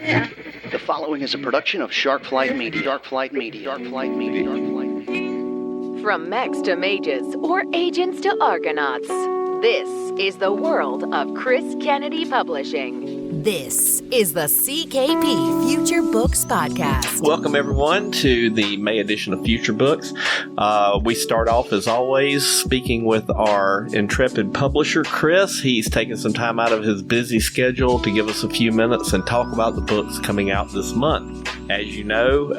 Yeah. The following is a production of Sharkflight Media. Sharkflight Media. Sharkflight Media. Sharkflight Media. From mechs to mages or agents to Argonauts, this is the world of Chris Kennedy Publishing. This is the CKP Future Books Podcast. Welcome, everyone, to the May edition of Future Books. We start off, as always, speaking with our intrepid publisher, Chris. He's taken some time out of his busy schedule to give us a few minutes and talk about the books coming out this month. As you know,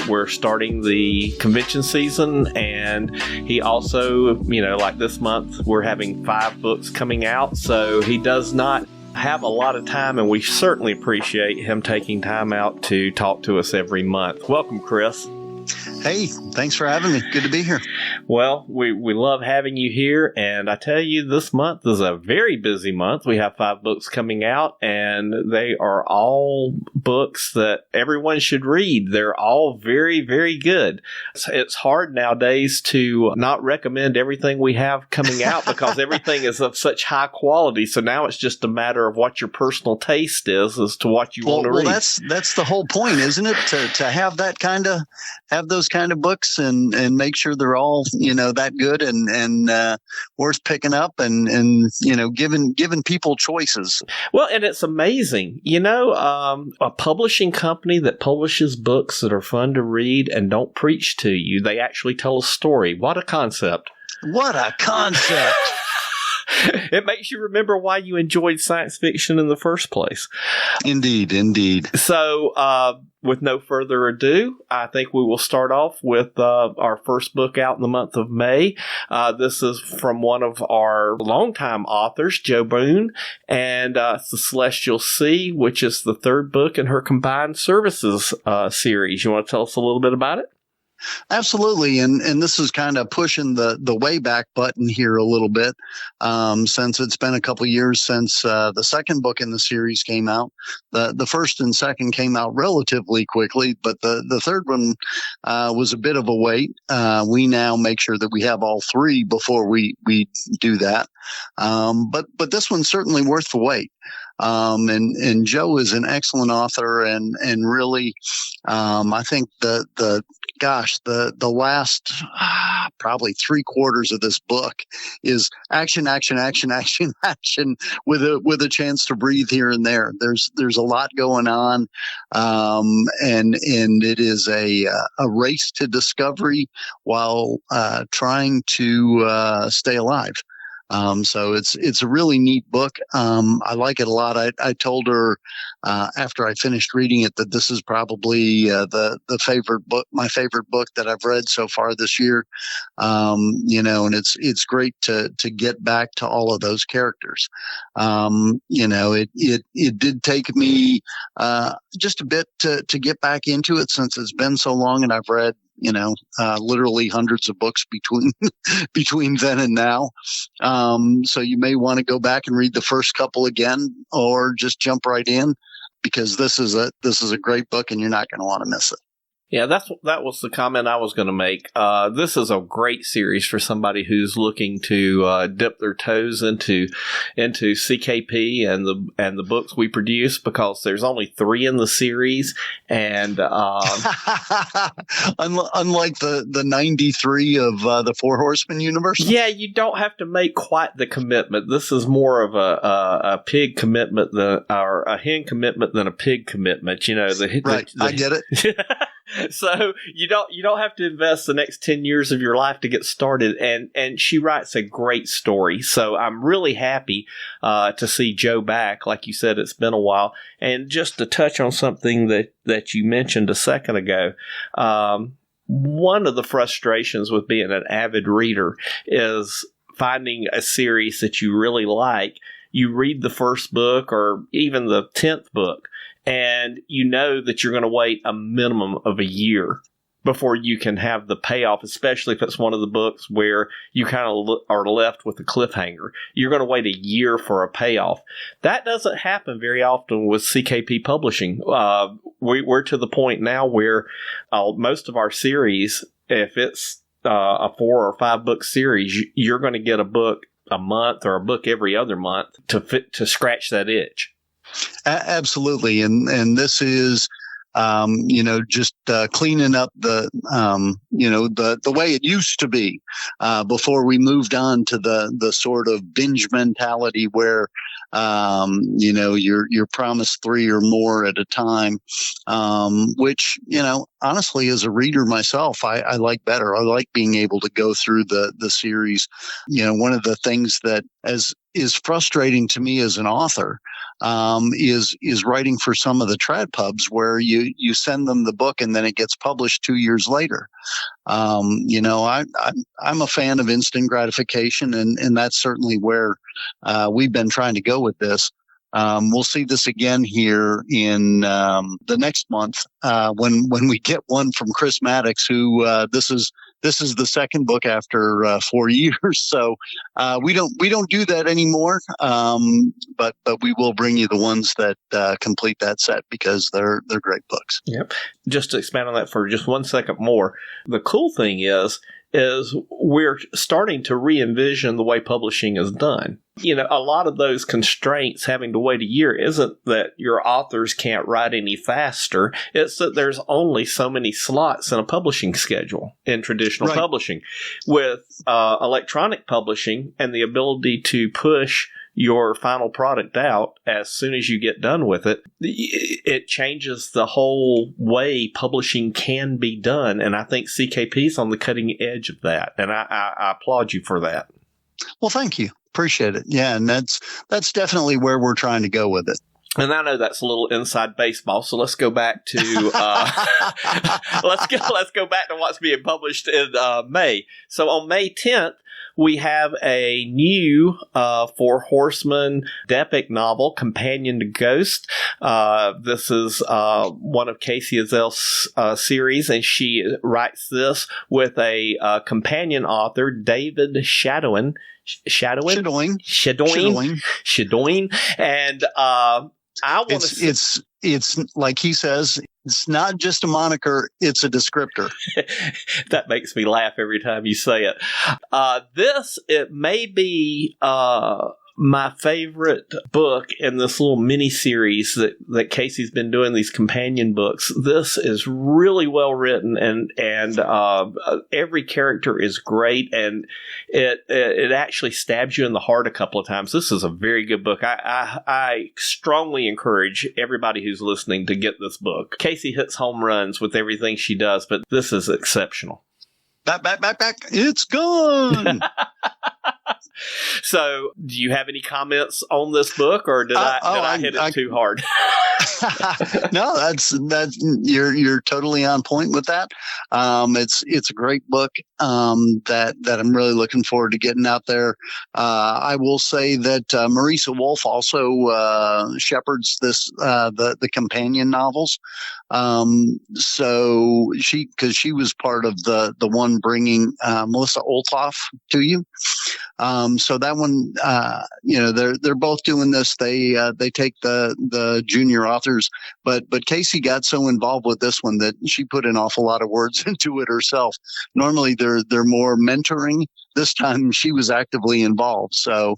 we're starting the convention season, and he also, like this month, we're having 5 books coming out, so he does not have a lot of time, and we certainly appreciate him taking time out to talk to us every month. Welcome, Chris. Hey, thanks for having me. Good to be here. Well, we love having you here, and I tell you, this month is a very busy month. We have 5 books coming out, and they are all books that everyone should read. They're all very, very good. It's hard nowadays to not recommend everything we have coming out because everything is of such high quality. So now it's just a matter of what your personal taste is as to what you want to read. Well, that's the whole point, isn't it? To have that have those kind of books and make sure they're all, that good and worth picking up and giving people choices. Well, and it's amazing, a publishing company that publishes books that are fun to read and don't preach to you. They actually tell a story. What a concept. What a concept. It makes you remember why you enjoyed science fiction in the first place. Indeed. So, with no further ado, I think we will start off with our first book out in the month of May. This is from one of our longtime authors, Jo Boone, and it's The Celestial Sea, which is the 3rd book in her Combined Services series. You want to tell us a little bit about it? Absolutely. And this is kind of pushing the way back button here a little bit, since it's been a couple years since the 2nd book in the series came out. The first and second came out relatively quickly, but the 3rd one was a bit of a wait. We now make sure that we have all 3 before we do that. But this one's certainly worth the wait. And Jo is an excellent author and really, I think the last probably 3/4 of this book is action with a chance to breathe here and there. There's a lot going on. And it is a race to discovery while, trying to, stay alive. So it's a really neat book. I like it a lot. I told her, after I finished reading it that this is probably, the favorite book, my favorite book that I've read so far this year. And it's great to get back to all of those characters. It did take me, just a bit to get back into it since it's been so long and I've read, literally hundreds of books between then and now. So you may want to go back and read the first couple again or just jump right in because this is a great book and you're not going to want to miss it. Yeah, that was the comment I was going to make. This is a great series for somebody who's looking to dip their toes into CKP and the books we produce because there's only 3 in the series, and unlike the 93 of the Four Horsemen universe. Yeah, you don't have to make quite the commitment. This is more of a pig commitment or a hen commitment than a pig commitment. Right? I get it. So you don't have to invest the next 10 years of your life to get started. And she writes a great story. So I'm really happy to see Jo back. Like you said, it's been a while. And just to touch on something that you mentioned a second ago, one of the frustrations with being an avid reader is finding a series that you really like. You read the first book or even the 10th book, and you know that you're going to wait a minimum of a year before you can have the payoff, especially if it's one of the books where you kind of are left with a cliffhanger. You're going to wait a year for a payoff. That doesn't happen very often with CKP Publishing. We're to the point now where most of our series, if it's a 4 or 5 book series, you're going to get a book a month or a book every other month to scratch that itch. Absolutely. And this is, just cleaning up the way it used to be before we moved on to the sort of binge mentality where, you're promised 3 or more at a time, which, honestly, as a reader myself, I like better. I like being able to go through the series. One of the things that is frustrating to me as an author is writing for some of the trad pubs where you send them the book and then it gets published 2 years later. I'm a fan of instant gratification, and that's certainly where we've been trying to go with this. We'll see this again here in the next month when we get one from Chris Maddox, who this is the second book after 4 years. So we don't do that anymore, but we will bring you the ones that complete that set because they're great books. Yep. Just to expand on that for just 1 second more, the cool thing is we're starting to re-envision the way publishing is done. A lot of those constraints having to wait a year isn't that your authors can't write any faster. It's that there's only so many slots in a publishing schedule in traditional publishing. With electronic publishing and the ability to push your final product out as soon as you get done with it, it changes the whole way publishing can be done. And I think CKP is on the cutting edge of that. And I applaud you for that. Well, thank you. Appreciate it. Yeah. And that's definitely where we're trying to go with it. And I know that's a little inside baseball, so let's go back to let's go back to what's being published in May. So on May 10th, we have a new Four Horsemen epic novel, Companion to Ghost. This is one of Kacey Ezell's series, and she writes this with a companion author, David Shadoin. And I want to. It's like he says, it's not just a moniker, it's a descriptor. That makes me laugh every time you say it. It may be my favorite book in this little mini series that Kacey's been doing, these companion books. This is really well written, and every character is great, and it actually stabs you in the heart a couple of times. This is a very good book. I strongly encourage everybody who's listening to get this book. Kacey hits home runs with everything she does, but this is exceptional. Back. It's gone. So, do you have any comments on this book, or did I hit it too hard? No, that's you're totally on point with that. It's a great book that I'm really looking forward to getting out there. I will say that Marisa Wolf also shepherds this the companion novels. So because she was part of the one bringing Melissa Olthoff to you. So that one, they're both doing this. They take the junior authors, but Kacey got so involved with this one that she put an awful lot of words into it herself. Normally they're more mentoring. This time she was actively involved. So,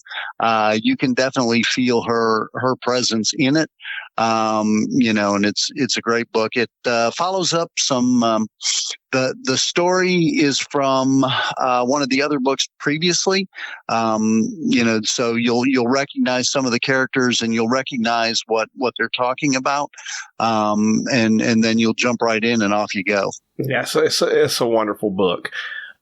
you can definitely feel her presence in it. And it's a great book. It follows up some. The story is from one of the other books previously. So you'll recognize some of the characters and you'll recognize what they're talking about. And then you'll jump right in and off you go. Yeah, so it's a wonderful book.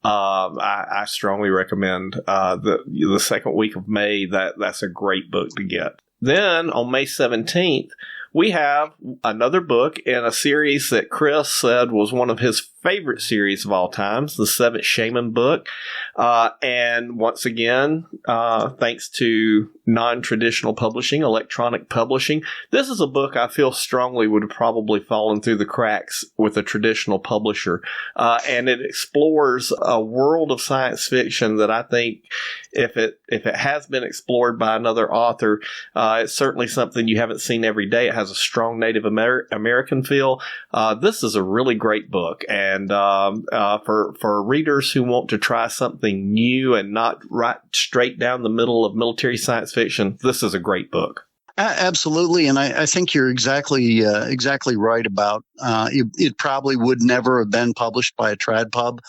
I strongly recommend the second week of May. That's a great book to get. Then on May 17th, we have another book in a series that Chris said was one of his favorite series of all times, the 7th Shaman book. And once again, thanks to non-traditional publishing, electronic publishing, this is a book I feel strongly would have probably fallen through the cracks with a traditional publisher. And it explores a world of science fiction that I think if it has been explored by another author, it's certainly something you haven't seen every day. It has a strong Native American feel. This is a really great book. And for readers who want to try something new and not right straight down the middle of military science fiction, this is a great book. Absolutely, and I think you're exactly right about it. Probably would never have been published by a trad pub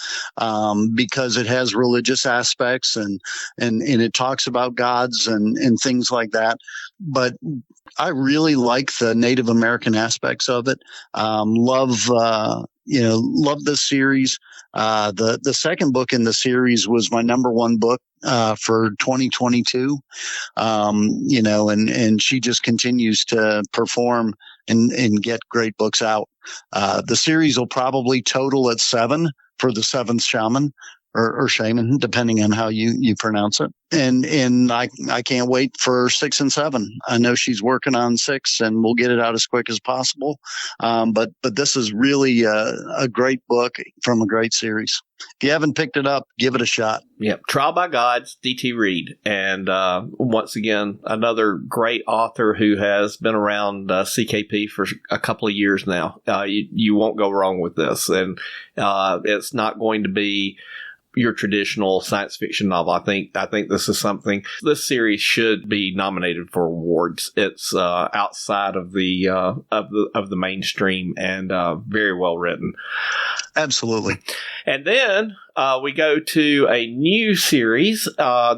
because it has religious aspects and it talks about gods and things like that. But I really like the Native American aspects of it. Love this series. The second book in the series was my number one book for 2022. And she just continues to perform and get great books out. The series will probably total at 7 for the 7th Shaman or Shaman, depending on how you pronounce it. And I can't wait for 6 and 7. I know she's working on 6 and we'll get it out as quick as possible. But this is really a great book from a great series. If you haven't picked it up, give it a shot. Yep. Trial by Gods, D.T. Reed. And once again, another great author who has been around CKP for a couple of years now. You won't go wrong with this. And it's not going to be your traditional science fiction novel. I think this is something. This series should be nominated for awards. It's outside of the mainstream and very well written. Absolutely. And then we go to a new series.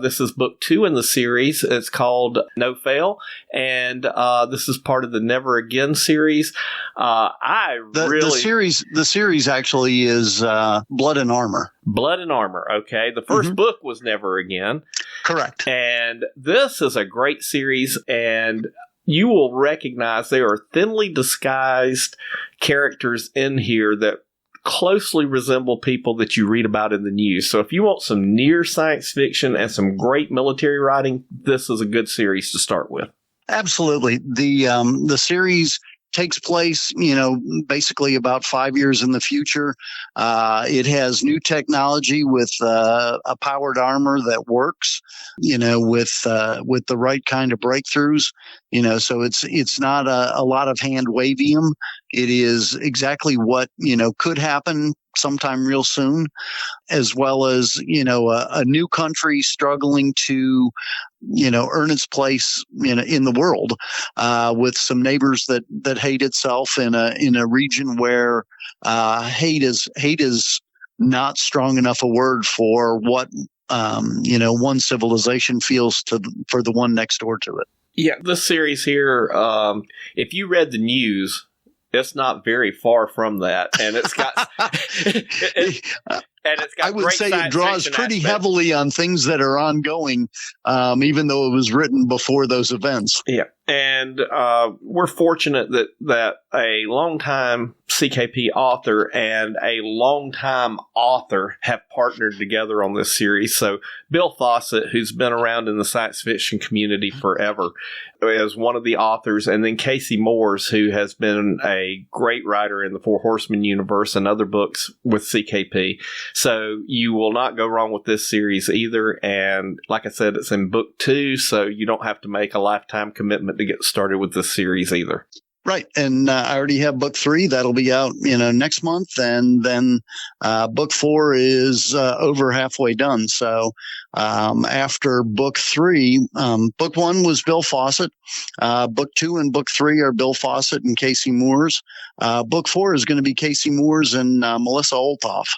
This is book 2 in the series. It's called No Fail, and this is part of the Never Again series. The series actually is Blood and Armor. Blood and Armor. Okay, the first book was Never Again. Correct. And this is a great series, and you will recognize there are thinly disguised characters in here that closely resemble people that you read about in the news. So if you want some near science fiction and some great military writing, this is a good series to start with. Absolutely. The series takes place, basically about 5 years in the future. It has new technology with a powered armor that works, with the right kind of breakthroughs. So it's not a lot of hand wavium. It is exactly what, could happen sometime real soon, as well as, a new country struggling to, earn its place in the world, with some neighbors that hate itself in a region where hate is not strong enough a word for what one civilization feels for the one next door to it. Yeah, this series here, if you read the news, it's not very far from that, and it's got I would say it draws pretty heavily on things that are ongoing, even though it was written before those events. Yeah, and we're fortunate that a longtime CKP author and a longtime author have partnered together on this series. So Bill Fawcett, who's been around in the science fiction community forever, is one of the authors, and then Kacey Moores, who has been a great writer in the Four Horsemen universe and other books with CKP. So you will not go wrong with this series either. And like I said, it's in book 2, so you don't have to make a lifetime commitment to get started with this series either. Right. And I already have book 3 that'll be out, next month. And then book 4 is over halfway done. So after book 3, book 1 was Bill Fawcett. Book 2 and book 3 are Bill Fawcett and Kacey Moores. Book 4 is going to be Kacey Moores and Melissa Olthoff.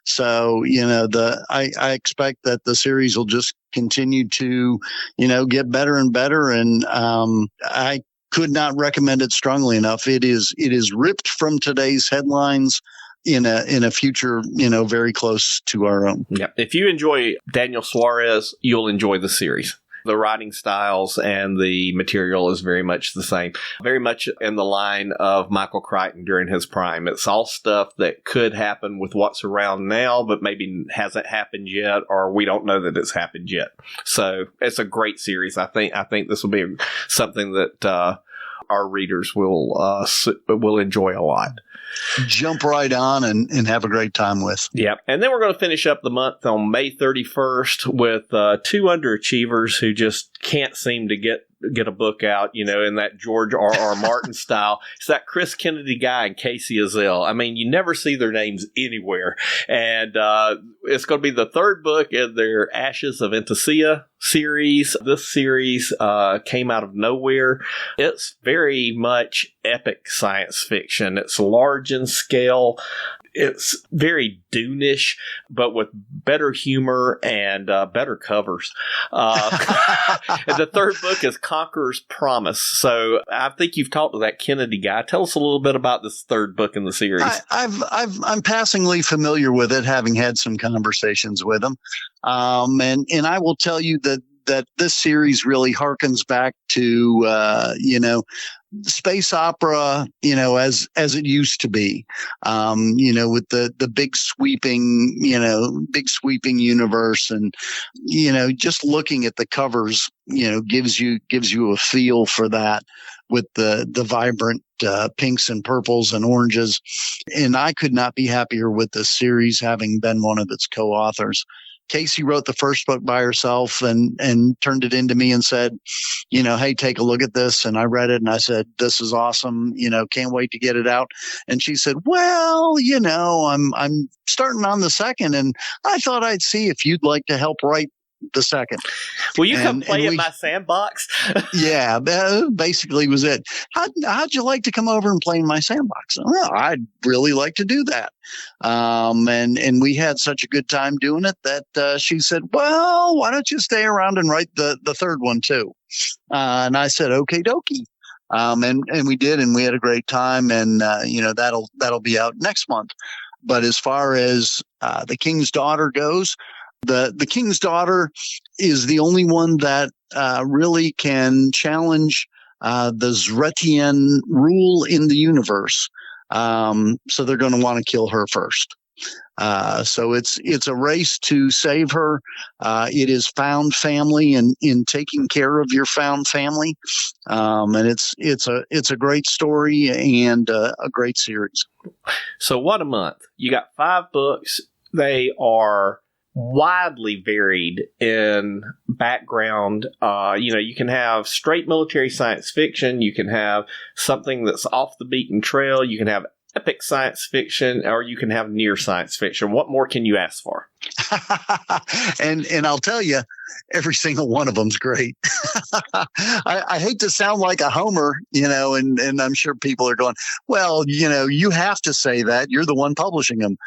So, I expect that the series will just continue to, get better and better. And I could not recommend it strongly enough. It is ripped from today's headlines in a future, very close to our own. Yeah. If you enjoy Daniel Suarez, you'll enjoy the series. The writing styles and the material is very much the same, very much in the line of Michael Crichton during his prime. It's all stuff that could happen with what's around now, but maybe hasn't happened yet, or we don't know that it's happened yet. So it's a great series. I think this will be something that our readers will enjoy a lot. Jump right on and have a great time with. Yeah. And then we're going to finish up the month on May 31st with 2 underachievers who just can't seem to get a book out, in that George R.R. Martin style. It's that Chris Kennedy guy and Kacey Ezell. I mean, you never see their names anywhere. And it's going to be the 3rd book in their Ashes of Entecea series. This series came out of nowhere. It's very much epic science fiction. It's large in scale. It's very Dune-ish, but with better humor and better covers. And the third book is Conqueror's Promise. So I think you've talked to that Kennedy guy. Tell us a little bit about this third book in the series. I'm passingly familiar with it, having had some conversations with him. And I will tell you that this series really harkens back to, space opera, as it used to be, with the big sweeping universe, and, just looking at the covers, gives you a feel for that, with the vibrant pinks and purples and oranges. And I could not be happier with this series, having been one of its co-authors. Kacey wrote the first book by herself and turned it into me and said, hey, take a look at this. And I read it and I said, this is awesome. Can't wait to get it out. And she said, well, I'm starting on the second, and I thought I'd see if you'd like to help write the second. Will you come play in my sandbox? Yeah, basically was it. How'd you like to come over and play in my sandbox? Well, I'd really like to do that. And we had such a good time doing it that she said, well, why don't you stay around and write the third one too? And I said, okay, dokie. And we did, and we had a great time, and that'll be out next month. But as far as The King's Daughter goes, the King's Daughter is the only one that really can challenge the Zretian rule in the universe. So they're going to want to kill her first. So it's a race to save her. It is found family and in taking care of your found family. And it's a great story and a great series. So what a month. You got 5 books. They are widely varied in background. You can have straight military science fiction. You can have something that's off the beaten trail. You can have epic science fiction, or you can have near science fiction. What more can you ask for? And I'll tell you, every single one of them's great. I hate to sound like a homer, and I'm sure people are going, well, you have to say that. You're the one publishing them.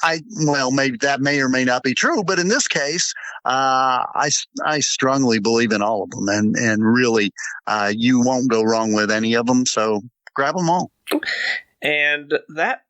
Maybe that may or may not be true, but in this case, I strongly believe in all of them, and really, you won't go wrong with any of them. So grab them all. And that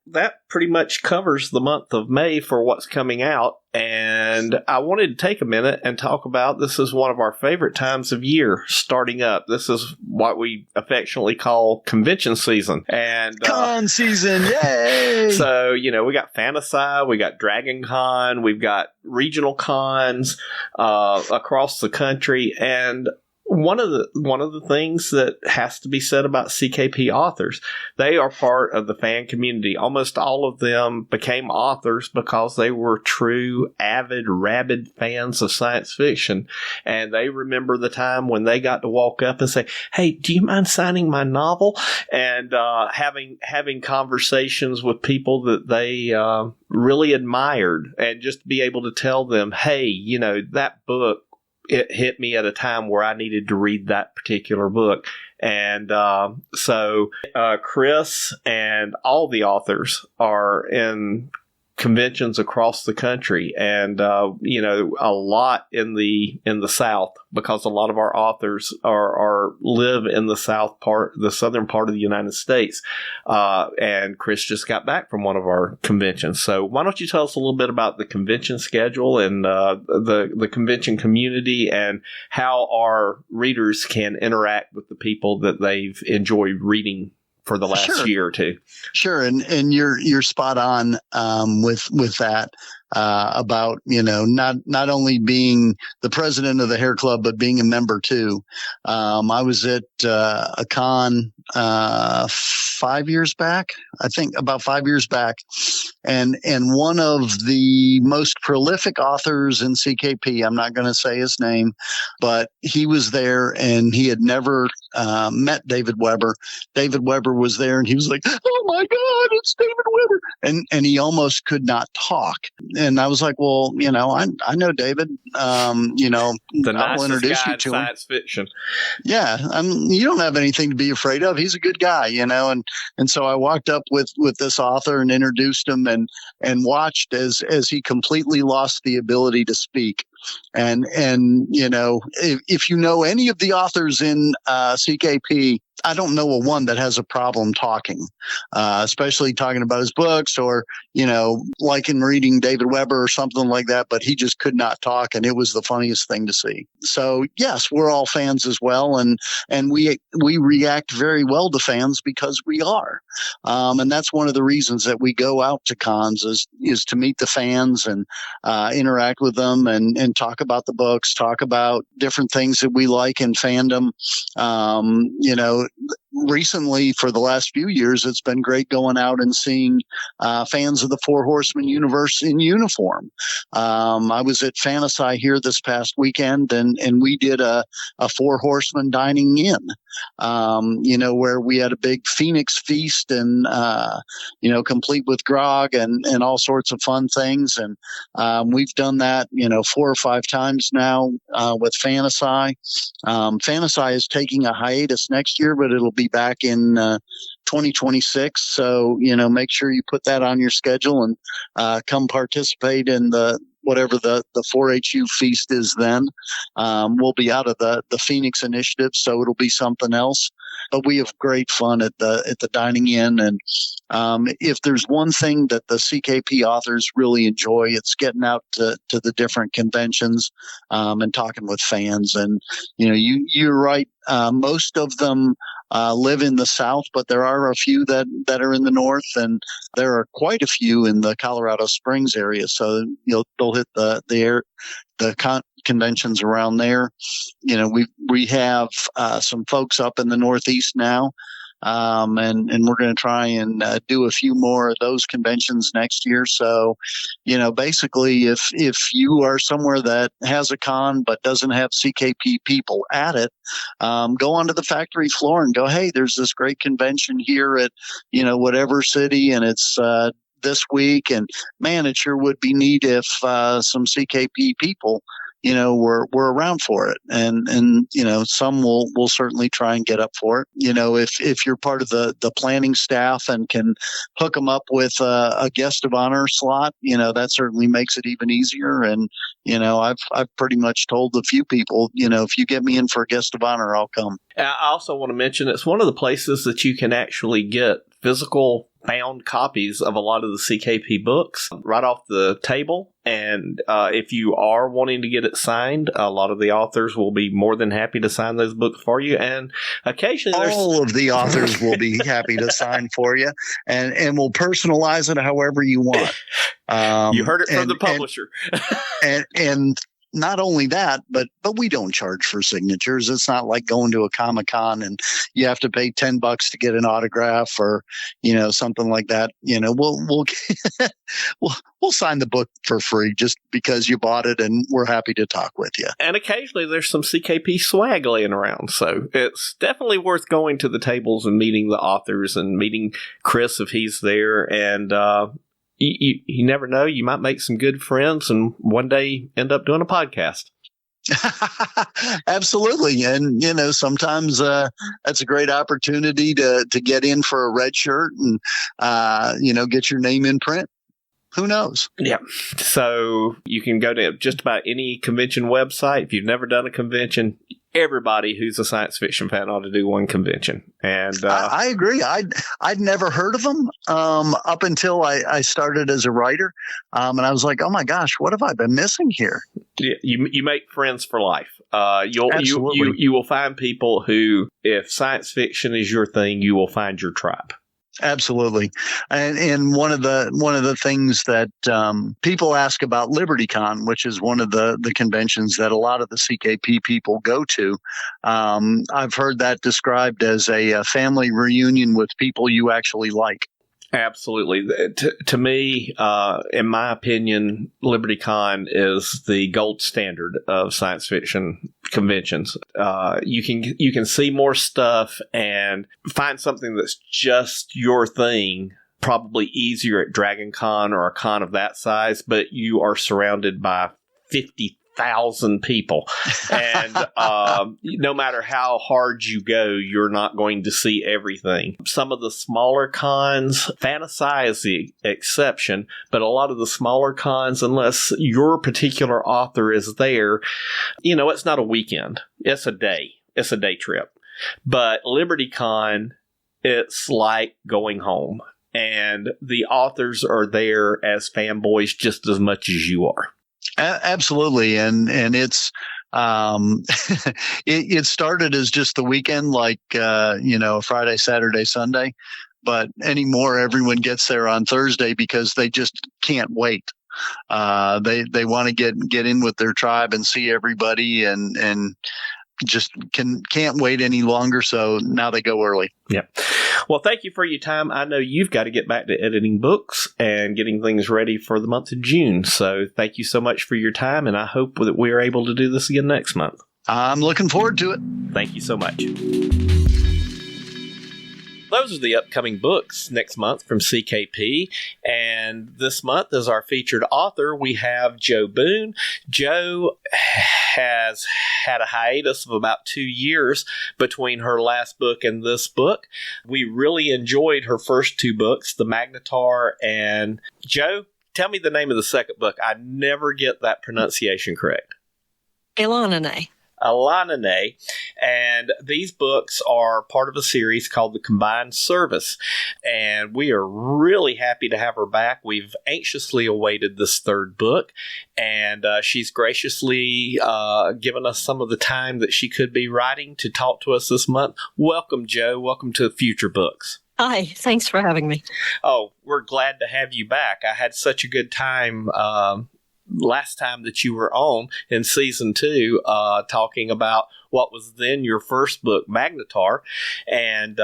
pretty much covers the month of May for what's coming out. And I wanted to take a minute and talk about, this is one of our favorite times of year starting up. This is what we affectionately call convention season. And con season, yay! So, we got Fantasy, we got Dragon Con, we've got regional cons across the country. And one of the things that has to be said about CKP authors, they are part of the fan community. Almost all of them became authors because they were true, avid, rabid fans of science fiction. And they remember the time when they got to walk up and say, hey, do you mind signing my novel? And having conversations with people that they really admired, and just be able to tell them, hey, that book, it hit me at a time where I needed to read that particular book. And so Chris and all the authors are in conventions across the country, and a lot in the South, because a lot of our authors live in the southern part of the United States. And Chris just got back from one of our conventions. So why don't you tell us a little bit about the convention schedule and the convention community, and how our readers can interact with the people that they've enjoyed reading for the last year or two. Sure. And you're spot on with that about, not only being the president of the Hair Club, but being a member too. I was at a con 5 years back, I think about 5 years back. and one of the most prolific authors in CKP. I'm not going to say his name, but he was there, and he had never met David Weber. David Weber was there, and he was like, "Oh my God, it's David Weber!" And he almost could not talk. And I was like, "Well, I know David. The I'll nicest introduce guy you in to him." science fiction. Yeah, you don't have anything to be afraid of. He's a good guy, and so I walked up with this author and introduced him, and watched as he completely lost the ability to speak. And if you know any of the authors in CKP, I don't know a one that has a problem talking, especially talking about his books, or like in reading David Weber or something like that. But he just could not talk, and it was the funniest thing to see. So yes, we're all fans as well, and we react very well to fans because we are, and that's one of the reasons that we go out to cons is to meet the fans and interact with them and talk about the books, talk about different things that we like in fandom. Recently, for the last few years, it's been great going out and seeing fans of the Four Horsemen universe in uniform. I was at Fantasy here this past weekend, and we did a Four Horsemen dining in, where we had a big Phoenix feast and, complete with grog and all sorts of fun things. And we've done that, 4 or 5 times now with Fantasy. Fantasy is taking a hiatus next year, but it'll be back in 2026. So, make sure you put that on your schedule and come participate in whatever the 4HU feast is then. We'll be out of the Phoenix initiative, so it'll be something else. But we have great fun at the dining in. And if there's one thing that the CKP authors really enjoy, it's getting out to the different conventions and talking with fans. And, you're right. Most of them live in the South, but there are a few that are in the North, and there are quite a few in the Colorado Springs area. So they'll hit the conventions around there. We have some folks up in the Northeast now. And we're going to try and do a few more of those conventions next year. So, basically, if you are somewhere that has a con but doesn't have CKP people at it, go onto the factory floor and go, "Hey, there's this great convention here at, whatever city, and it's this week. And man, it sure would be neat if some CKP people we're around for it. And some will certainly try and get up for it. If you're part of the planning staff and can hook them up with a guest of honor slot, that certainly makes it even easier. And, I've pretty much told a few people, if you get me in for a guest of honor, I'll come. I also want to mention it's one of the places that you can actually get physical bound copies of a lot of the CKP books right off the table. And if you are wanting to get it signed, a lot of the authors will be more than happy to sign those books for you. And occasionally all of the authors will be happy to sign for you, and we'll personalize it however you want. You heard it from the publisher. And not only that, but we don't charge for signatures. It's not like going to a Comic-Con and you have to pay $10 to get an autograph or, something like that. We'll sign the book for free just because you bought it, and we're happy to talk with you. And occasionally there's some CKP swag laying around. So it's definitely worth going to the tables and meeting the authors and meeting Chris if he's there. And, you never know. You might make some good friends and one day end up doing a podcast. Absolutely. And, sometimes that's a great opportunity to get in for a red shirt and, get your name in print. Who knows? Yeah. So you can go to just about any convention website. If you've never done a convention, everybody who's a science fiction fan ought to do one convention. And I agree. I'd never heard of them up until I started as a writer, and I was like, oh my gosh, what have I been missing here? Yeah, you make friends for life. You will find people who, if science fiction is your thing, you will find your tribe. Absolutely. And one of the things that people ask about LibertyCon, which is one of the conventions that a lot of the CKP people go to, I've heard that described as a family reunion with people you actually like. Absolutely. To me, in my opinion, LibertyCon is the gold standard of science fiction conventions. You can see more stuff and find something that's just your thing. Probably easier at Dragon Con or a con of that size, but you are surrounded by 50,000 people. And no matter how hard you go, you're not going to see everything. Some of the smaller cons, Fantasy is the exception, but a lot of the smaller cons, unless your particular author is there, it's not a weekend. It's a day. It's a day trip. But LibertyCon, it's like going home. And the authors are there as fanboys just as much as you are. Absolutely. And it's, it started as just the weekend, like, Friday, Saturday, Sunday, but anymore, everyone gets there on Thursday because they just can't wait. They want to get in with their tribe and see everybody and just can't wait any longer. So now they go early. Yeah. Well, thank you for your time. I know you've got to get back to editing books and getting things ready for the month of June. So thank you so much for your time. And I hope that we are able to do this again next month. I'm looking forward to it. Thank you so much. Those are the upcoming books next month from CKP. And this month, as our featured author, we have Jo Boone. Jo has had a hiatus of about 2 years between her last book and this book. We really enjoyed her first two books, The Magnetar and Jo, tell me the name of the second book. I never get that pronunciation correct. Elanine. Elanine, and these books are part of a series called The Combined Service, and we are really happy to have her back. We've anxiously awaited this third book, and she's graciously given us some of the time that she could be writing to talk to us this month. Welcome, Jo. Welcome to Future Books. Hi, thanks for having me. Oh, we're glad to have you back. I had such a good time last time that you were on in season 2, talking about what was then your first book, Magnetar. And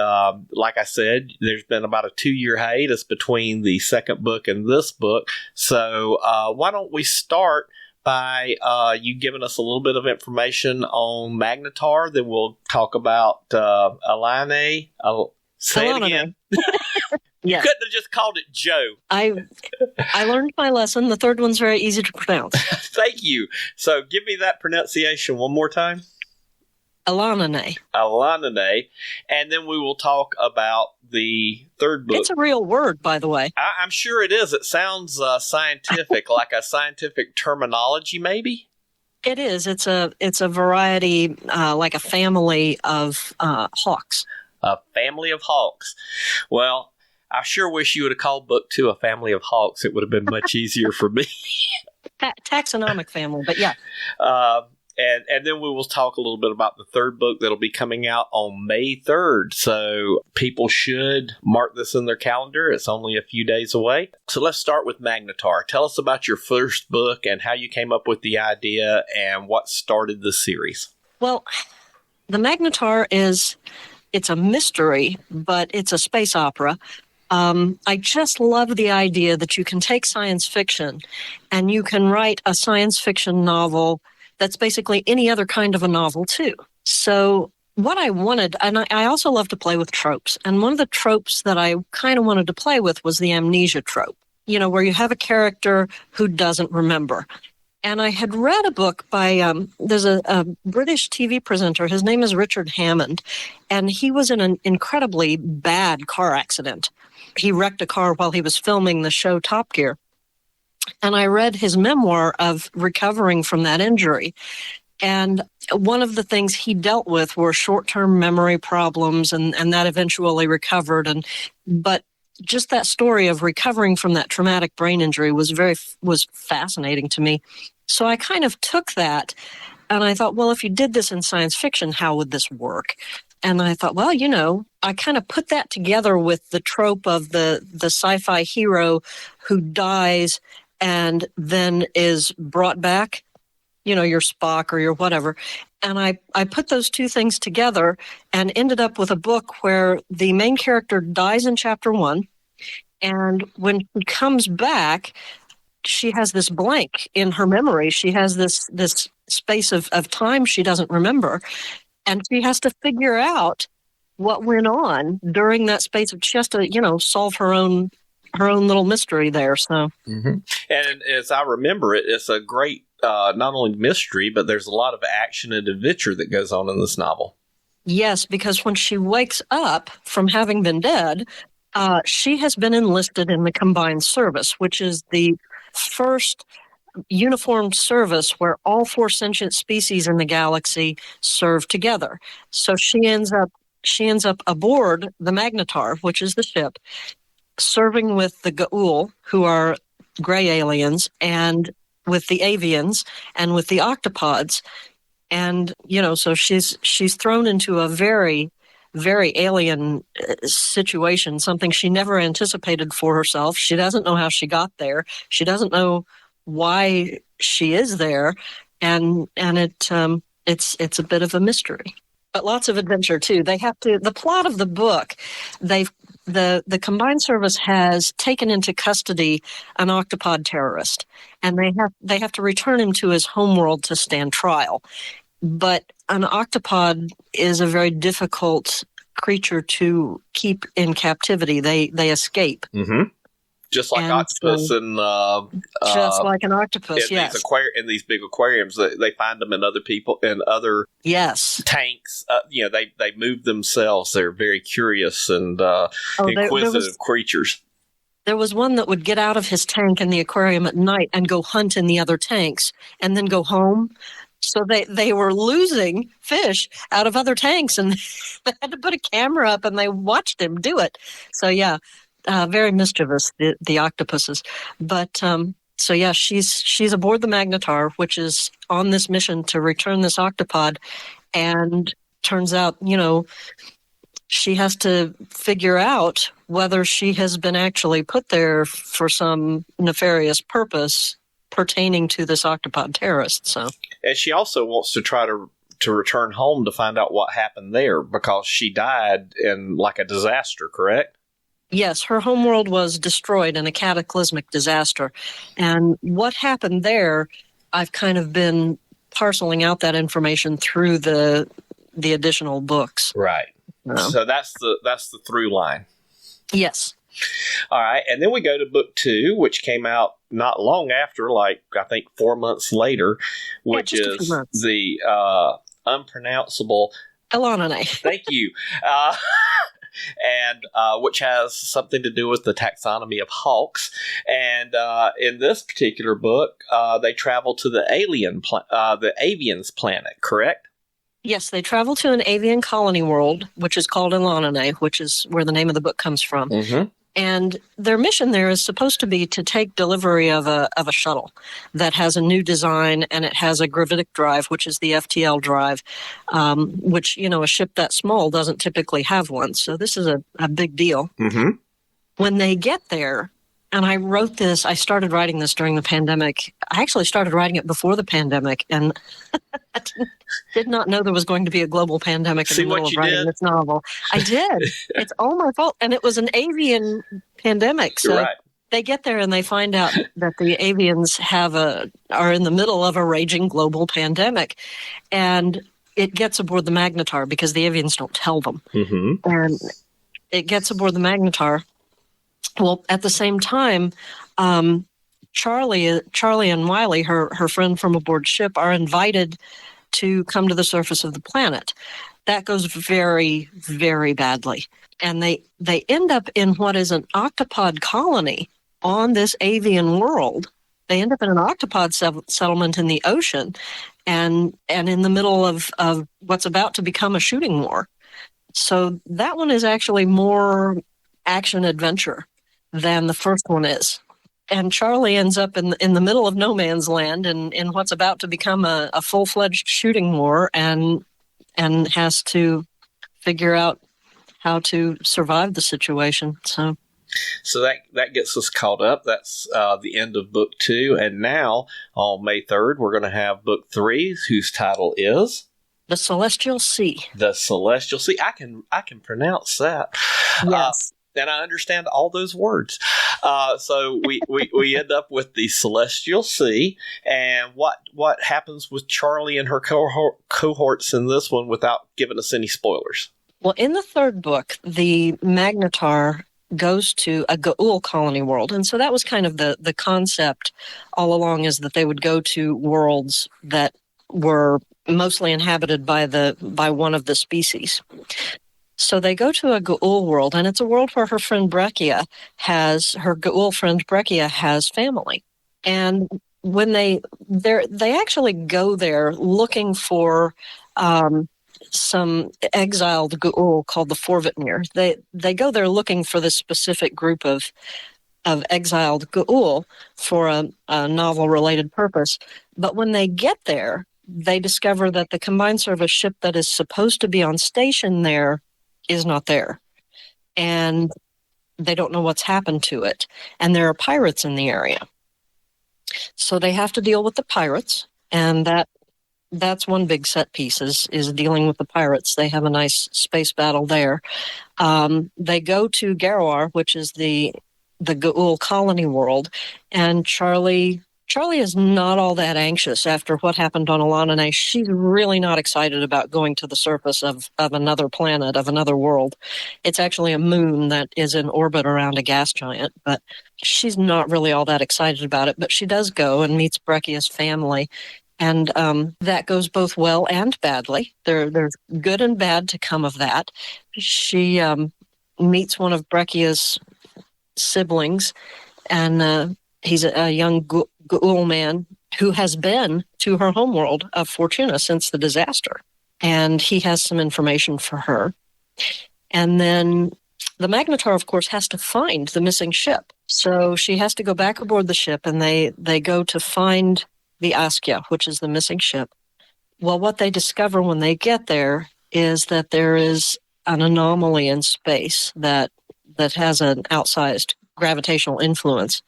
like I said, there's been about a 2-year hiatus between the second book and this book. So why don't we start by you giving us a little bit of information on Magnetar, then we'll talk about Elanine. Say it again. Yes. Couldn't have just called it Jo. I learned my lesson. The third one's very easy to pronounce. Thank you. So give me that pronunciation one more time. Elanine. Elanine. And then we will talk about the third book. It's a real word, by the way. I'm sure it is. It sounds scientific, like a scientific terminology, maybe? It is. It's a variety, like a family of hawks. A family of hawks. Well, I sure wish you would have called book 2 A Family of Hawks. It would have been much easier for me. Taxonomic family, but yeah. And then we will talk a little bit about the third book that'll be coming out on May 3rd. So people should mark this in their calendar. It's only a few days away. So let's start with Magnetar. Tell us about your first book and how you came up with the idea and what started the series. Well, the Magnetar it's a mystery, but it's a space opera. I just love the idea that you can take science fiction and you can write a science fiction novel that's basically any other kind of a novel too. So what I wanted, and I also love to play with tropes, and one of the tropes that I kind of wanted to play with was the amnesia trope, where you have a character who doesn't remember. And I had read a book by, there's a British TV presenter, his name is Richard Hammond, and he was in an incredibly bad car accident. He wrecked a car while he was filming the show Top Gear. And I read his memoir of recovering from that injury. And one of the things he dealt with were short-term memory problems, and that eventually recovered. But just that story of recovering from that traumatic brain injury was fascinating to me. So I kind of took that and I thought, well, if you did this in science fiction, how would this work? And I thought, well, I kind of put that together with the trope of the sci-fi hero who dies and then is brought back, your Spock or your whatever. And I put those two things together and ended up with a book where the main character dies in chapter 1. And when she comes back, she has this blank in her memory. She has this space of time she doesn't remember. And she has to figure out what went on during that space. She has to, solve her own little mystery there. So, And as I remember it, it's a great not only mystery, but there's a lot of action and adventure that goes on in this novel. Yes, because when she wakes up from having been dead, she has been enlisted in the Combined Service, which is the first uniformed service where all 4 sentient species in the galaxy serve together. So she ends up aboard the Magnetar, which is the ship, serving with the Ga'ul, who are gray aliens, and with the avians and with the octopods. And, so she's thrown into a very, very alien situation, something she never anticipated for herself. She doesn't know how she got there. She doesn't know why she is there. And it's a bit of a mystery, but lots of adventure too. The plot of the book, the Combined Service has taken into custody an octopod terrorist, and they have to return him to his homeworld to stand trial. But an octopod is a very difficult creature to keep in captivity. They escape. Mm-hmm. Just like octopus and just like an octopus, in yes. In these big aquariums, they find them in other people in other tanks. They move themselves. They're very curious and inquisitive creatures. There was one that would get out of his tank in the aquarium at night and go hunt in the other tanks, and then go home. So they were losing fish out of other tanks, and they had to put a camera up, and they watched him do it. So yeah. Very mischievous, the octopuses. But she's aboard the Magnetar, which is on this mission to return this octopod. And turns out, she has to figure out whether she has been actually put there for some nefarious purpose pertaining to this octopod terrorist. So, and she also wants to try to return home to find out what happened there, because she died in like a disaster, correct? Yes, her homeworld was destroyed in a cataclysmic disaster. And what happened there, I've kind of been parceling out that information through the additional books. Right. So that's the through line. Yes. All right. And then we go to book 2, which came out not long after, like I think 4 months later, which is the unpronounceable Elanone. Thank you. And which has something to do with the taxonomy of hawks. And in this particular book, they travel to the avians planet, correct? Yes, they travel to an avian colony world, which is called Elanone, which is where the name of the book comes from. Mm-hmm. And their mission there is supposed to be to take delivery of a shuttle that has a new design, and it has a gravitic drive, which is the FTL drive, which, a ship that small doesn't typically have one. So this is a big deal. Mm-hmm. When they get there, and I started writing this during the pandemic. I actually started writing it before the pandemic, and I did not know there was going to be a global pandemic in the middle of writing this novel. I did. It's all my fault. And it was an avian pandemic. So they get there and they find out that the avians are in the middle of a raging global pandemic. And it gets aboard the Magnetar because the avians don't tell them. Mm-hmm. And it gets aboard the Magnetar. Well, at the same time, Charlie and Wiley, her friend from aboard ship, are invited to come to the surface of the planet. That goes very, very badly. And they end up in what is an octopod colony on this avian world. They end up in an octopod settlement in the ocean and in the middle of what's about to become a shooting war. So that one is actually more action-adventure than the first one is. And Charlie ends up in the middle of no man's land in what's about to become a full-fledged shooting war and has to figure out how to survive the situation. So that gets us caught up. That's the end of book 2. And now, on May 3rd, we're going to have book 3, whose title is The Celestial Sea. The Celestial Sea. I can pronounce that. Yes. and I understand all those words. So we end up with the Celestial Sea, and what happens with Charlie and her cohorts in this one without giving us any spoilers? Well, in the third book, the Magnetar goes to a Ga'ul colony world. And so that was kind of the concept all along, is that they would go to worlds that were mostly inhabited by one of the species. So they go to a Ga'ul world, and it's a world where her Ga'ul friend Breccia has family. And when they actually go there looking for some exiled Ga'ul called the Forvitnir. They go there looking for this specific group of exiled Ga'ul for a novel-related purpose. But when they get there, they discover that the Combined Service ship that is supposed to be on station there is not there. And they don't know what's happened to it. And there are pirates in the area. So they have to deal with the pirates, and that's one big set piece is dealing with the pirates. They have a nice space battle there. They go to Garroar, which is the Ga'ul colony world, and Charlie is not all that anxious after what happened on Alanine. She's really not excited about going to the surface of another planet, of another world. It's actually a moon that is in orbit around a gas giant, but she's not really all that excited about it. But she does go and meets Breccia's family. And that goes both well and badly. There's good and bad to come of that. She meets one of Breccia's siblings, and he's a young Ga'ul man who has been to her homeworld of Fortuna since the disaster. And he has some information for her. And then the Magnetar, of course, has to find the missing ship. So she has to go back aboard the ship, and they go to find the Askia, which is the missing ship. Well, what they discover when they get there is that there is an anomaly in space that has an outsized gravitational influence.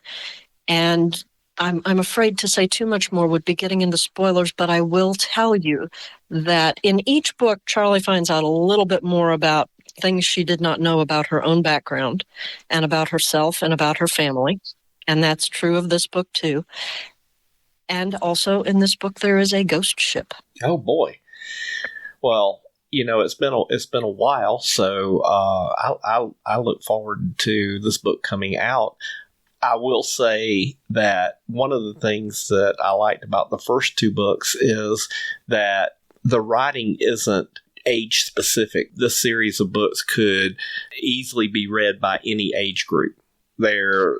And I'm afraid to say too much more would be getting into spoilers, but I will tell you that in each book, Charlie finds out a little bit more about things she did not know about her own background and about herself and about her family. And that's true of this book, too. And also in this book, there is a ghost ship. Oh, boy. Well, it's been a while, so I look forward to this book coming out. I will say that one of the things that I liked about the first two books is that the writing isn't age specific. This series of books could easily be read by any age group. There's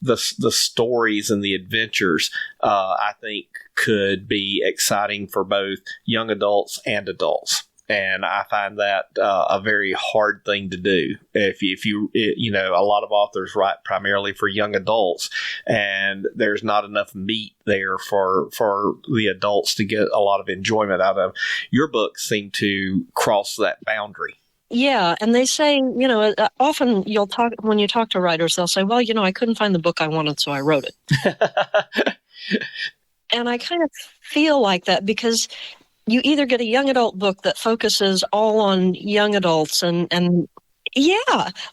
the stories and the adventures, I think, could be exciting for both young adults and adults. And I find that a very hard thing to do. If you a lot of authors write primarily for young adults, and there's not enough meat there for the adults to get a lot of enjoyment out of. Your books seem to cross that boundary. Yeah, and they say, often when you talk to writers, they'll say, well, I couldn't find the book I wanted, so I wrote it. And I kind of feel like that because you either get a young adult book that focuses all on young adults and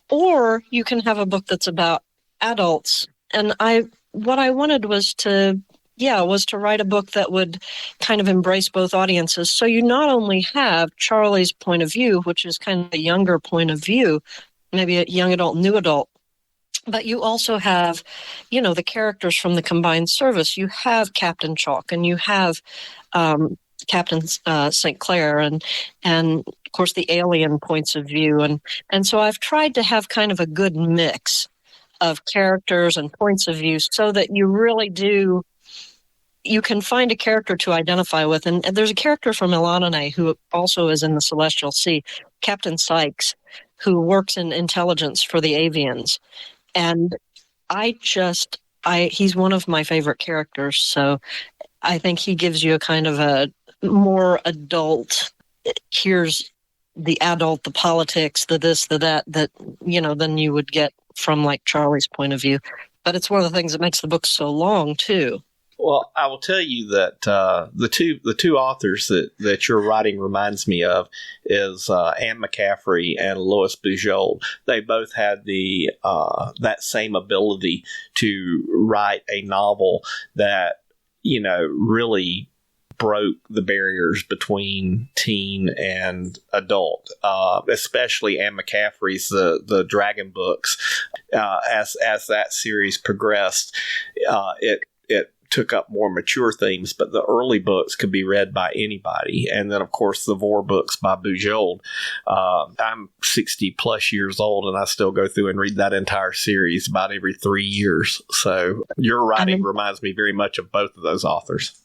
or you can have a book that's about adults. And what I wanted was to write a book that would kind of embrace both audiences. So you not only have Charlie's point of view, which is kind of a younger point of view, maybe a young adult, new adult, but you also have, the characters from the Combined Service. You have Captain Chalk, and you have Captain St. Clair, and of course the alien points of view. And so I've tried to have kind of a good mix of characters and points of view so that you really do, you can find a character to identify with. And there's a character from Elanine who also is in the Celestial Sea, Captain Sykes, who works in intelligence for the Avians. And he's one of my favorite characters. So I think he gives you a kind of a more adult, here's the adult, the politics, the this, the that, than you would get from like Charlie's point of view. But it's one of the things that makes the book so long too. Well, I will tell you that the two authors that you're writing reminds me of is Anne McCaffrey and Lois Bujold. They both had the that same ability to write a novel that, you know, really broke the barriers between teen and adult, especially Anne McCaffrey's the Dragon books. As that series progressed, it took up more mature themes, but the early books could be read by anybody. And then, of course, the Vor books by Bujold. I'm 60 plus years old, and I still go through and read that entire series about every 3 years. So your writing reminds me very much of both of those authors.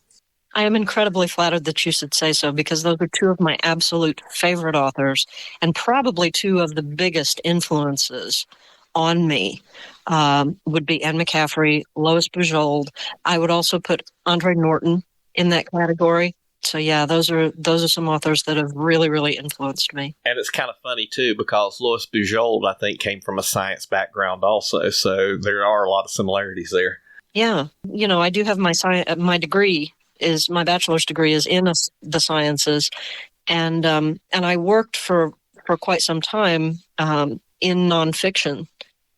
I am incredibly flattered that you should say so, because those are two of my absolute favorite authors and probably two of the biggest influences on me. Would be Anne McCaffrey, Lois Bujold. I would also put Andre Norton in that category. So yeah, those are some authors that have really, really influenced me. And it's kind of funny too, because Lois Bujold, I think, came from a science background also. So there are a lot of similarities there. Yeah, you know, I do have my degree is my bachelor's degree is in the sciences, and I worked for quite some time in nonfiction.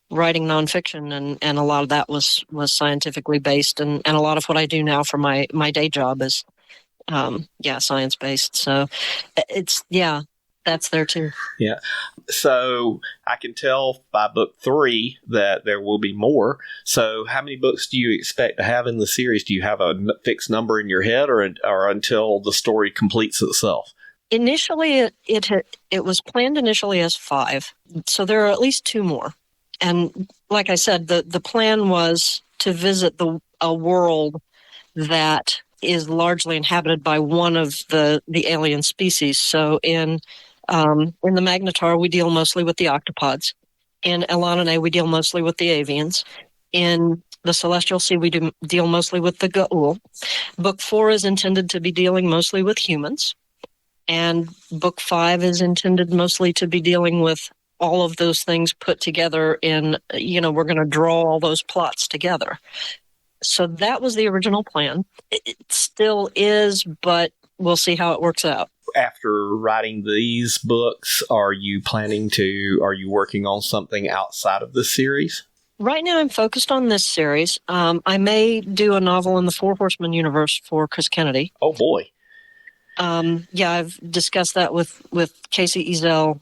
Writing nonfiction, and a lot of that was scientifically based, and a lot of what I do now for my day job is science based. So that's there too. Yeah. So I can tell by book 3 that there will be more. So how many books do you expect to have in the series? Do you have a fixed number in your head, or until the story completes itself? Initially, it was planned initially as 5. So there are at least 2 more. And like I said, the plan was to visit a world that is largely inhabited by one of the alien species. So in the Magnetar, we deal mostly with the octopods. In Elanine, we deal mostly with the avians. In the Celestial Sea, we deal mostly with the Ga'ul. Book 4 is intended to be dealing mostly with humans. And book 5 is intended mostly to be dealing with all of those things put together in, you know, we're going to draw all those plots together. So that was the original plan. It still is, but we'll see how it works out. After writing these books, are you working on something outside of this series? Right now I'm focused on this series. I may do a novel in the Four Horsemen universe for Chris Kennedy. Oh boy. I've discussed that with Kacey, Ezell,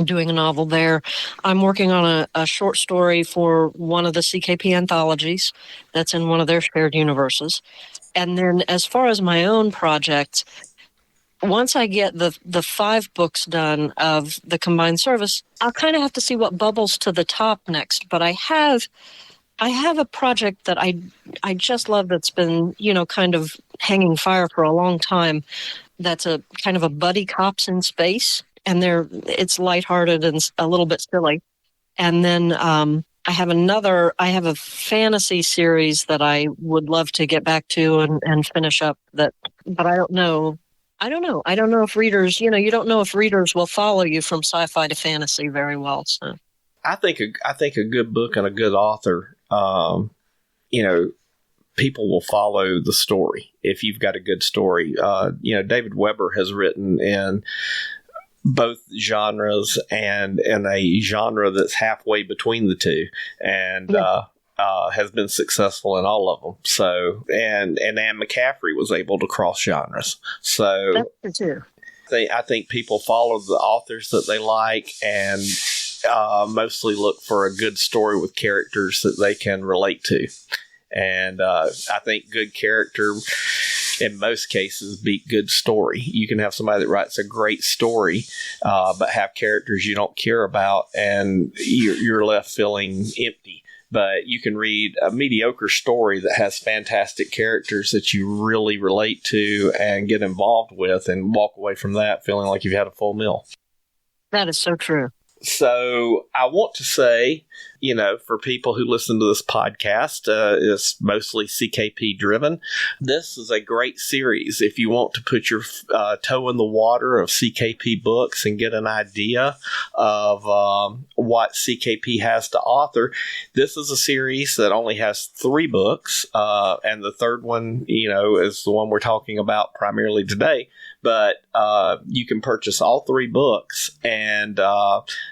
doing a novel there. I'm working on a short story for one of the CKP anthologies that's in one of their shared universes. And then as far as my own projects, once I get the 5 books done of the combined service, I'll kind of have to see what bubbles to the top next. But I have a project that I just love that's been, you know, kind of hanging fire for a long time. That's a kind of a buddy cops in space. And it's lighthearted and a little bit silly. And then I have a fantasy series that I would love to get back to and finish up but I don't know. I don't know if readers, you don't know if readers will follow you from sci-fi to fantasy very well. So I think a good book and a good author, people will follow the story if you've got a good story. David Weber has written in both genres and in a genre that's halfway between the two, and has been successful in all of them. So, and Anne McCaffrey was able to cross genres. So that's true. I think people follow the authors that they like, and mostly look for a good story with characters that they can relate to. And I think good character, in most cases, beat good story. You can have somebody that writes a great story, but have characters you don't care about, and you're left feeling empty. But you can read a mediocre story that has fantastic characters that you really relate to and get involved with, and walk away from that feeling like you've had a full meal. That is so true. So I want to say, for people who listen to this podcast, it's mostly CKP driven. This is a great series. If you want to put your toe in the water of CKP books and get an idea of what CKP has to author, this is a series that only has 3 books. And the third one, is the one we're talking about primarily today. But you can purchase all 3 books and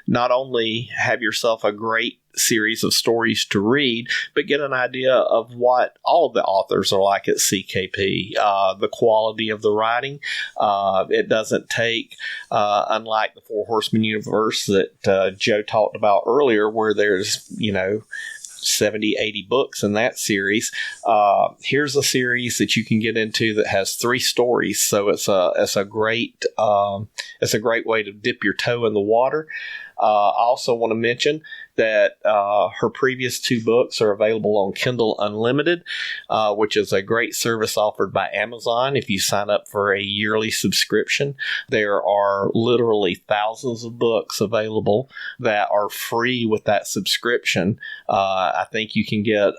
not only have yourself a great series of stories to read, but get an idea of what all of the authors are like at CKP. The quality of the writing. It doesn't take, unlike the Four Horsemen universe that Joe talked about earlier, where there's, 70, 80 books in that series. Here's a series that you can get into that has 3 stories. So it's a great way to dip your toe in the water. I also want to mention that her previous 2 books are available on Kindle Unlimited, which is a great service offered by Amazon if you sign up for a yearly subscription. There are literally thousands of books available that are free with that subscription. I think you can get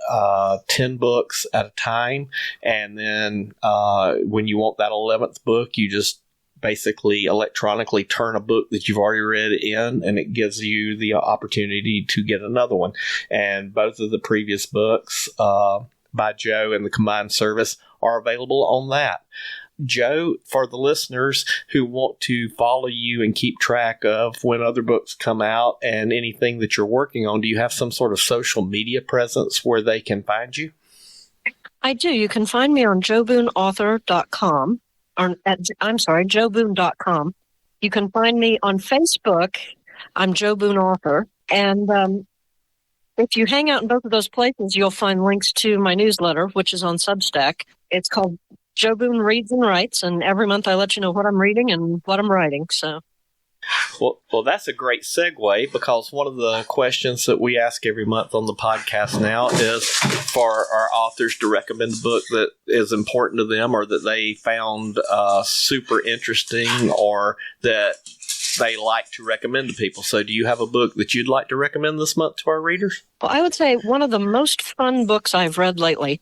10 books at a time, and then when you want that 11th book, you just basically electronically turn a book that you've already read in, and it gives you the opportunity to get another one. And both of the previous books by Joe and the combined service are available on that. Joe, for the listeners who want to follow you and keep track of when other books come out and anything that you're working on, do you have some sort of social media presence where they can find you? I do. You can find me on jobooneauthor.com. joboone.com. You can find me on Facebook. I'm Jo Boone Author. And if you hang out in both of those places, you'll find links to my newsletter, which is on Substack. It's called Jo Boone Reads and Writes, and every month I let you know what I'm reading and what I'm writing. So, Well, that's a great segue, because one of the questions that we ask every month on the podcast now is for our authors to recommend a book that is important to them, or that they found super interesting, or that they like to recommend to people. So do you have a book that you'd like to recommend this month to our readers? Well, I would say one of the most fun books I've read lately,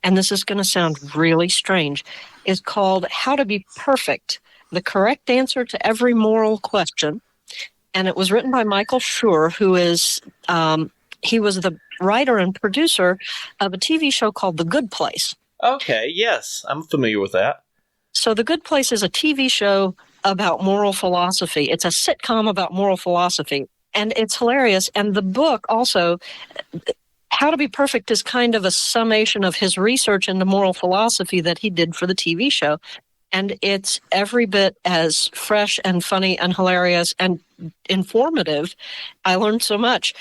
and this is going to sound really strange, is called How to Be Perfect: The Correct Answer to Every Moral Question. And it was written by Michael Schur, who is, he was the writer and producer of a TV show called The Good Place. Okay, yes, I'm familiar with that. So The Good Place is a TV show about moral philosophy. It's a sitcom about moral philosophy, and it's hilarious. And the book also, How to Be Perfect, is kind of a summation of his research into moral philosophy that he did for the TV show. And it's every bit as fresh and funny and hilarious and informative. I learned so much.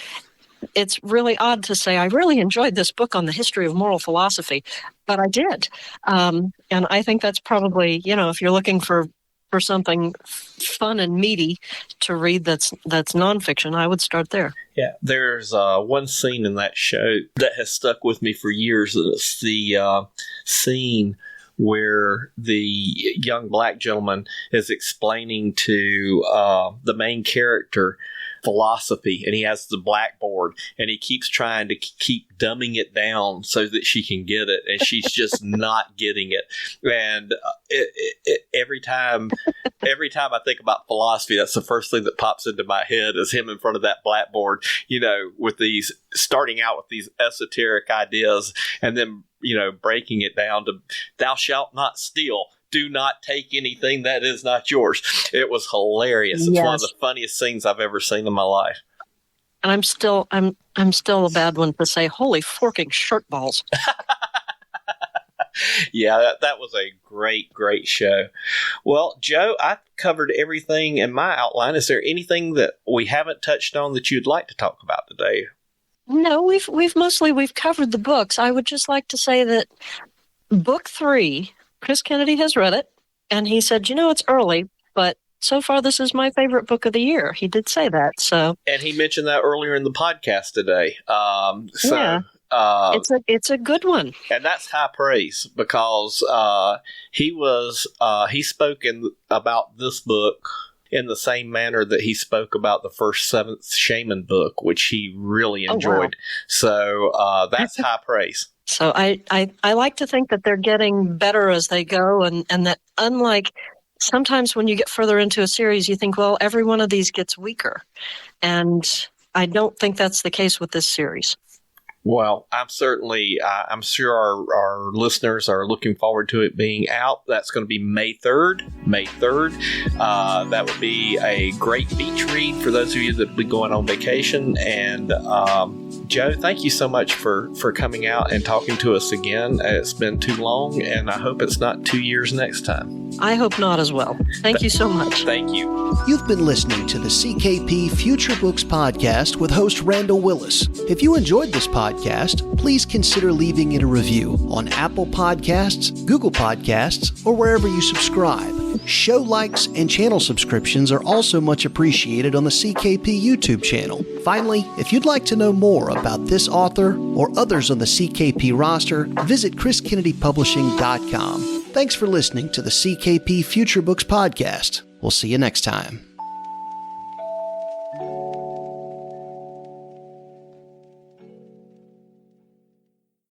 It's really odd to say I really enjoyed this book on the history of moral philosophy, but I did. And I think that's probably, if you're looking for something fun and meaty to read that's nonfiction, I would start there. Yeah, there's one scene in that show that has stuck with me for years. It's the scene where the young black gentleman is explaining to the main character philosophy, and he has the blackboard, and he keeps trying to keep dumbing it down so that she can get it, and she's just not getting it. And every time I think about philosophy, that's the first thing that pops into my head, is him in front of that blackboard, with these, starting out with these esoteric ideas, and then breaking it down to "thou shalt not steal, do not take anything that is not yours." It was hilarious. It's one of the funniest things I've ever seen in my life. And I'm still a bad one to say, holy forking shirt balls. Yeah, that was a great show. Well, Joe, I covered everything in my outline. Is there anything that we haven't touched on that you'd like to talk about today? No, we've mostly covered the books. I would just like to say that book 3, Chris Kennedy has read it, and he said, it's early, but so far this is my favorite book of the year. He did say that. So, and he mentioned that earlier in the podcast today. Yeah. It's a good one, and that's high praise, because he spoke about this book in the same manner that he spoke about the first 7th Shaman book, which he really enjoyed. So that's high praise. So I like to think that they're getting better as they go, and that unlike sometimes when you get further into a series, you think, well, every one of these gets weaker. And I don't think that's the case with this series. Well, I'm sure our listeners are looking forward to it being out. That's going to be May 3rd. That would be a great beach read for those of you that will be going on vacation. And Jo, thank you so much for coming out and talking to us again. It's been too long, and I hope it's not 2 years next time. I hope not as well. Thank you so much. Thank you. You've been listening to the CKP Future Books podcast with host Randall Willis. If you enjoyed this podcast, please consider leaving it a review on Apple Podcasts, Google Podcasts, or wherever you subscribe. Show likes and channel subscriptions are also much appreciated on the CKP YouTube channel. Finally, if you'd like to know more about this author or others on the CKP roster, visit chriskennedypublishing.com. Thanks for listening to the CKP Future Books podcast. We'll see you next time.